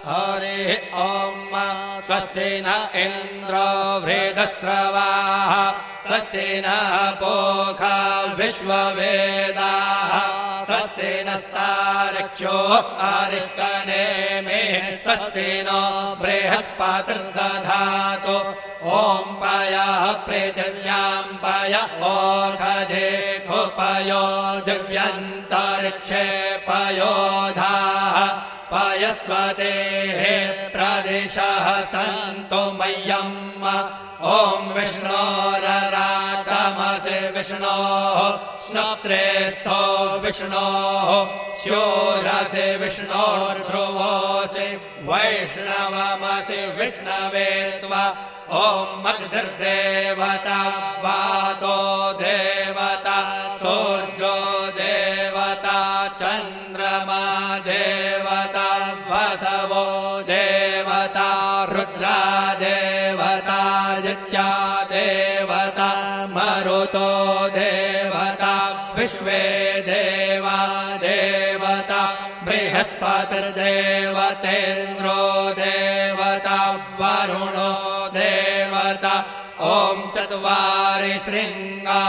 हरिः ॐ स्वस्ति न इन्द्रो वृद्धश्रवाः स्वस्ति नः पूषा विश्ववेदाः स्वस्ति नस्तार्क्ष्यो अरिष्टनेमिः स्वस्ति नो बृहस्पतिर्दधातु ॐ पयः पृथिव्यां पय ओषधेषु पयो दिव्यन्तरिक्षे पयोधाः पयस्वतेः प्रदिशः सन्तु मह्यम् ॐ विष्णोरराटमसि विष्णोः श्नोत्रेस्थो विष्णोः शूरसि विष्णोर्ध्रुवोऽसि वैष्णवमसि विष्णवे त्वा ॐ अग्निर्देवता वातो देवता सूर्यो देवता चन्द्रमा देवता वसवो देवता रुद्रा देवता आदित्या देवता मरुतो देवता विश्वे देवा देवता बृहस्पतिर्देवतेन्द्रो देवता वरुणो देवता ॐ चत्वारि शृङ्गा